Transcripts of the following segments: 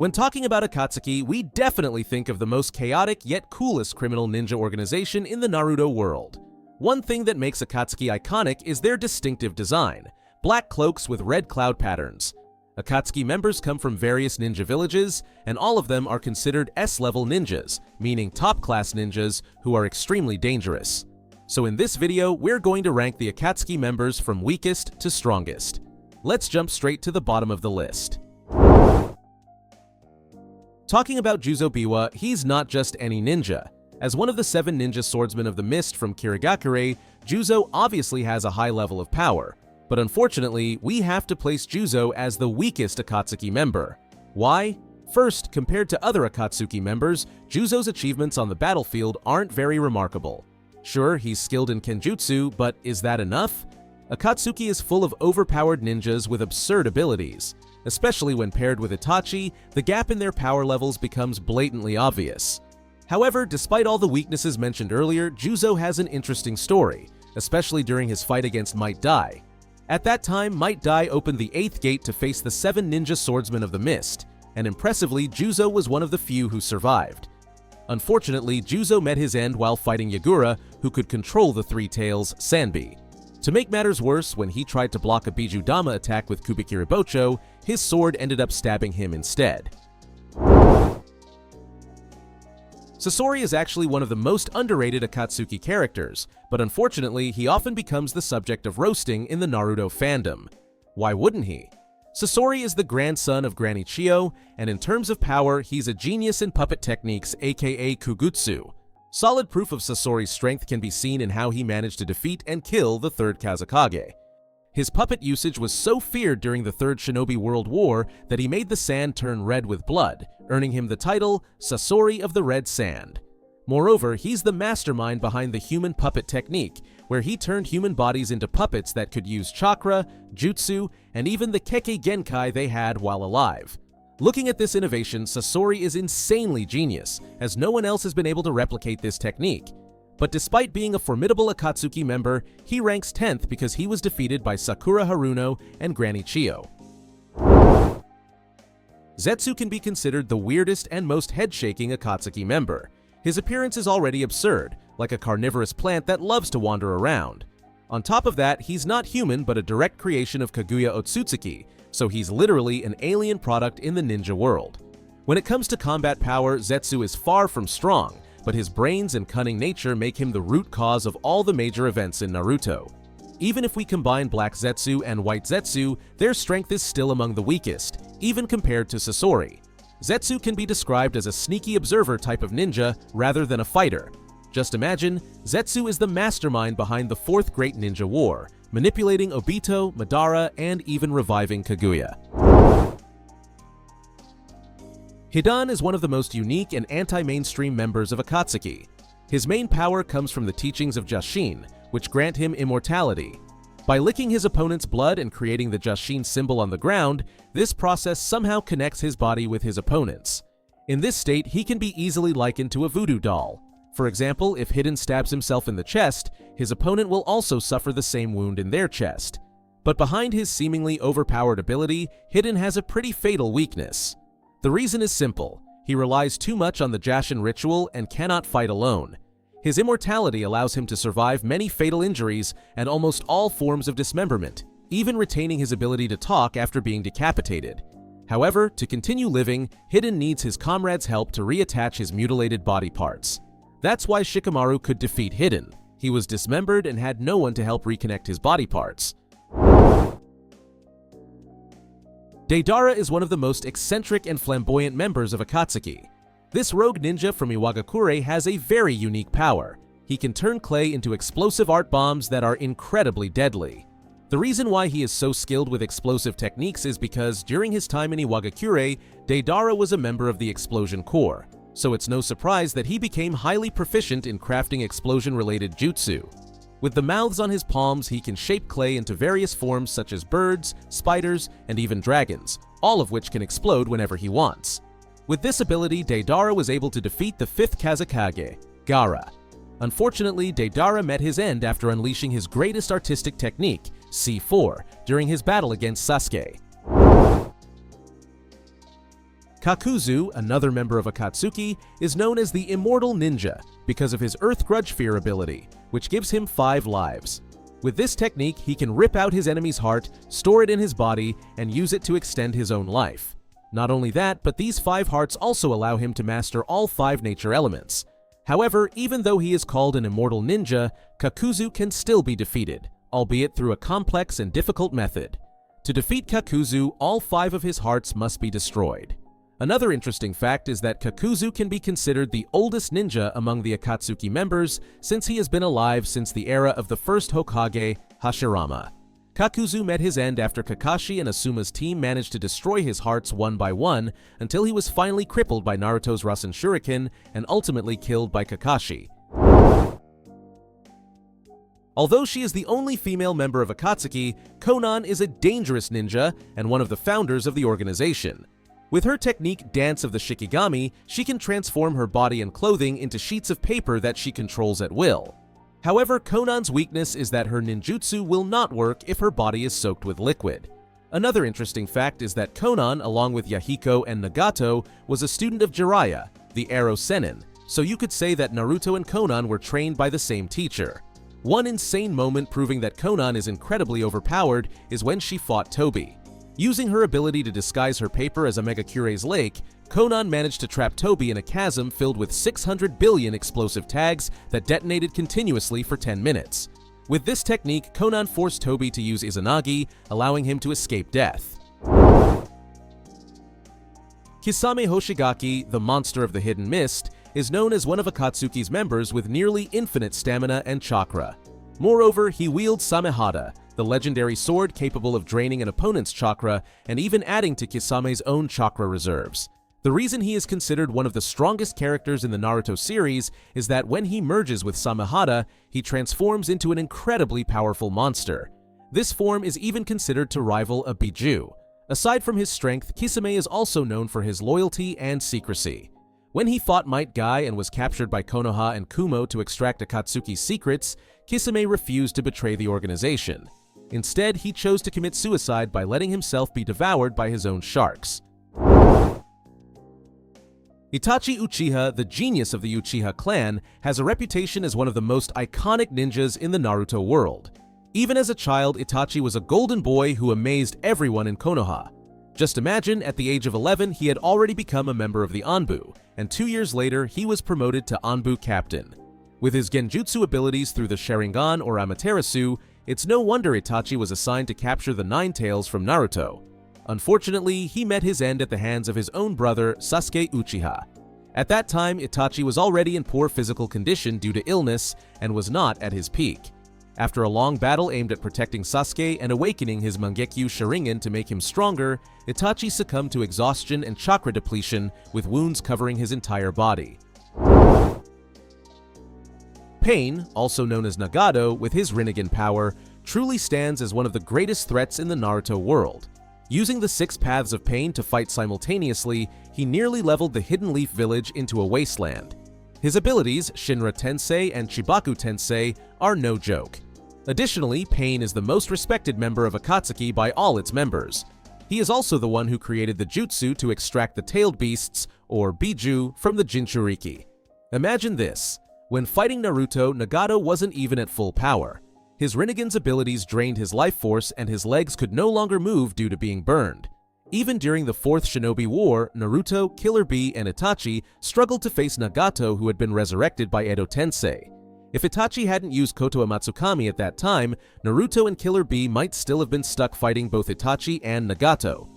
When talking about Akatsuki, we definitely think of the most chaotic yet coolest criminal ninja organization in the Naruto world. One thing that makes Akatsuki iconic is their distinctive design, black cloaks with red cloud patterns. Akatsuki members come from various ninja villages, and all of them are considered S-level ninjas, meaning top-class ninjas who are extremely dangerous. So in this video, we're going to rank the Akatsuki members from weakest to strongest. Let's jump straight to the bottom of the list. Talking about Juzo Biwa, he's not just any ninja. As one of the 7 ninja swordsmen of the mist from Kirigakure, Juzo obviously has a high level of power. But unfortunately, we have to place Juzo as the weakest Akatsuki member. Why? First, compared to other Akatsuki members, Juzo's achievements on the battlefield aren't very remarkable. Sure, he's skilled in Kenjutsu, but is that enough? Akatsuki is full of overpowered ninjas with absurd abilities. Especially when paired with Itachi, the gap in their power levels becomes blatantly obvious. However, despite all the weaknesses mentioned earlier, Juzo has an interesting story, especially during his fight against Might Dai. At that time, Might Dai opened the 8th gate to face the 7 ninja swordsmen of the mist, and impressively, Juzo was one of the few who survived. Unfortunately, Juzo met his end while fighting Yagura, who could control the Three Tails Sanbi. To make matters worse, when he tried to block a Bijudama attack with Kubikiribocho, his sword ended up stabbing him instead. Sasori is actually one of the most underrated Akatsuki characters, but unfortunately, he often becomes the subject of roasting in the Naruto fandom. Why wouldn't he? Sasori is the grandson of Granny Chiyo, and in terms of power, he's a genius in puppet techniques, aka Kugutsu. Solid proof of Sasori's strength can be seen in how he managed to defeat and kill the 3rd Kazekage. His puppet usage was so feared during the 3rd Shinobi World War that he made the sand turn red with blood, earning him the title Sasori of the Red Sand. Moreover, he's the mastermind behind the human puppet technique, where he turned human bodies into puppets that could use chakra, jutsu, and even the Kekkei Genkai they had while alive. Looking at this innovation, Sasori is insanely genius, as no one else has been able to replicate this technique. But despite being a formidable Akatsuki member, he ranks 10th because he was defeated by Sakura Haruno and Granny Chiyo. Zetsu can be considered the weirdest and most head-shaking Akatsuki member. His appearance is already absurd, like a carnivorous plant that loves to wander around. On top of that, he's not human but a direct creation of Kaguya Otsutsuki, so he's literally an alien product in the ninja world. When it comes to combat power, Zetsu is far from strong, but his brains and cunning nature make him the root cause of all the major events in Naruto. Even if we combine Black Zetsu and White Zetsu, their strength is still among the weakest, even compared to Sasori. Zetsu can be described as a sneaky observer type of ninja rather than a fighter. Just imagine, Zetsu is the mastermind behind the 4th Great Ninja War, manipulating Obito, Madara, and even reviving Kaguya. Hidan is one of the most unique and anti-mainstream members of Akatsuki. His main power comes from the teachings of Jashin, which grant him immortality. By licking his opponent's blood and creating the Jashin symbol on the ground, this process somehow connects his body with his opponent's. In this state, he can be easily likened to a voodoo doll. For example, if Hidan stabs himself in the chest, his opponent will also suffer the same wound in their chest. But behind his seemingly overpowered ability, Hidan has a pretty fatal weakness. The reason is simple. He relies too much on the Jashin ritual and cannot fight alone. His immortality allows him to survive many fatal injuries and almost all forms of dismemberment, even retaining his ability to talk after being decapitated. However, to continue living, Hidan needs his comrades' help to reattach his mutilated body parts. That's why Shikamaru could defeat Hidan. He was dismembered and had no one to help reconnect his body parts. Deidara is one of the most eccentric and flamboyant members of Akatsuki. This rogue ninja from Iwagakure has a very unique power. He can turn clay into explosive art bombs that are incredibly deadly. The reason why he is so skilled with explosive techniques is because during his time in Iwagakure, Deidara was a member of the Explosion Corps, so it's no surprise that he became highly proficient in crafting explosion-related jutsu. With the mouths on his palms, he can shape clay into various forms such as birds, spiders, and even dragons, all of which can explode whenever he wants. With this ability, Deidara was able to defeat the 5th Kazekage, Gaara. Unfortunately, Deidara met his end after unleashing his greatest artistic technique, C4, during his battle against Sasuke. Kakuzu, another member of Akatsuki, is known as the Immortal Ninja because of his Earth Grudge Fear ability, which gives him 5 lives. With this technique, he can rip out his enemy's heart, store it in his body, and use it to extend his own life. Not only that, but these 5 hearts also allow him to master all 5 nature elements. However, even though he is called an Immortal Ninja, Kakuzu can still be defeated, albeit through a complex and difficult method. To defeat Kakuzu, all 5 of his hearts must be destroyed. Another interesting fact is that Kakuzu can be considered the oldest ninja among the Akatsuki members since he has been alive since the era of the first Hokage, Hashirama. Kakuzu met his end after Kakashi and Asuma's team managed to destroy his hearts one by one until he was finally crippled by Naruto's Rasen Shuriken and ultimately killed by Kakashi. Although she is the only female member of Akatsuki, Konan is a dangerous ninja and one of the founders of the organization. With her technique Dance of the Shikigami, she can transform her body and clothing into sheets of paper that she controls at will. However, Konan's weakness is that her ninjutsu will not work if her body is soaked with liquid. Another interesting fact is that Konan, along with Yahiko and Nagato, was a student of Jiraiya, the Arrow Sennin, so you could say that Naruto and Konan were trained by the same teacher. One insane moment proving that Konan is incredibly overpowered is when she fought Tobi. Using her ability to disguise her paper as a Megakure's lake, Konan managed to trap Tobi in a chasm filled with 600 billion explosive tags that detonated continuously for 10 minutes. With this technique, Konan forced Tobi to use Izanagi, allowing him to escape death. Kisame Hoshigaki, the monster of the hidden mist, is known as one of Akatsuki's members with nearly infinite stamina and chakra. Moreover, he wields Samehada, the legendary sword capable of draining an opponent's chakra and even adding to Kisame's own chakra reserves. The reason he is considered one of the strongest characters in the Naruto series is that when he merges with Samehada, he transforms into an incredibly powerful monster. This form is even considered to rival a Biju. Aside from his strength, Kisame is also known for his loyalty and secrecy. When he fought Might Guy and was captured by Konoha and Kumo to extract Akatsuki's secrets, Kisame refused to betray the organization. Instead, he chose to commit suicide by letting himself be devoured by his own sharks. Itachi Uchiha, the genius of the Uchiha clan, has a reputation as one of the most iconic ninjas in the Naruto world. Even as a child, Itachi was a golden boy who amazed everyone in Konoha. Just imagine, at the age of 11, he had already become a member of the Anbu, and 2 years later, he was promoted to Anbu captain. With his genjutsu abilities through the Sharingan or Amaterasu, it's no wonder Itachi was assigned to capture the Nine Tails from Naruto. Unfortunately, he met his end at the hands of his own brother, Sasuke Uchiha. At that time, Itachi was already in poor physical condition due to illness and was not at his peak. After a long battle aimed at protecting Sasuke and awakening his Mangekyo Sharingan to make him stronger, Itachi succumbed to exhaustion and chakra depletion, with wounds covering his entire body. Pain, also known as Nagato, with his Rinnegan power, truly stands as one of the greatest threats in the Naruto world. Using the 6 paths of pain to fight simultaneously, he nearly leveled the Hidden Leaf Village into a wasteland. His abilities, Shinra Tensei and Chibaku Tensei, are no joke. Additionally, Pain is the most respected member of Akatsuki by all its members. He is also the one who created the jutsu to extract the tailed beasts, or Biju, from the Jinchuriki. Imagine this. When fighting Naruto, Nagato wasn't even at full power. His Rinnegan's abilities drained his life force and his legs could no longer move due to being burned. Even during the 4th Shinobi War, Naruto, Killer Bee, and Itachi struggled to face Nagato, who had been resurrected by Edo Tensei. If Itachi hadn't used Koto Amatsukami at that time, Naruto and Killer Bee might still have been stuck fighting both Itachi and Nagato.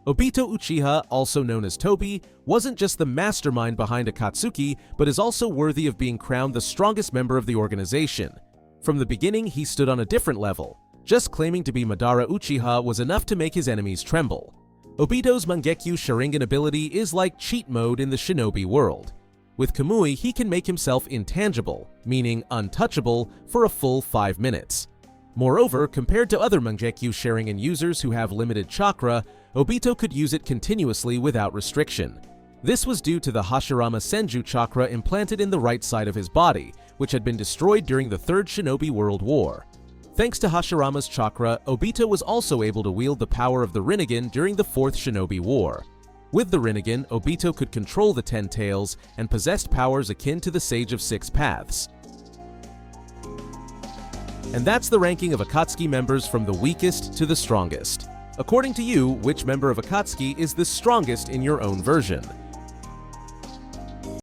Obito Uchiha, also known as Tobi, wasn't just the mastermind behind Akatsuki, but is also worthy of being crowned the strongest member of the organization. From the beginning, he stood on a different level. Just claiming to be Madara Uchiha was enough to make his enemies tremble. Obito's Mangekyo Sharingan ability is like cheat mode in the shinobi world. With Kamui, he can make himself intangible, meaning untouchable, for a full 5 minutes. Moreover, compared to other Mangekyo Sharingan users who have limited chakra, Obito could use it continuously without restriction. This was due to the Hashirama Senju chakra implanted in the right side of his body, which had been destroyed during the Third Shinobi World War. Thanks to Hashirama's chakra, Obito was also able to wield the power of the Rinnegan during the Fourth Shinobi War. With the Rinnegan, Obito could control the Ten Tails and possessed powers akin to the Sage of Six Paths. And that's the ranking of Akatsuki members from the weakest to the strongest. According to you, which member of Akatsuki is the strongest in your own version?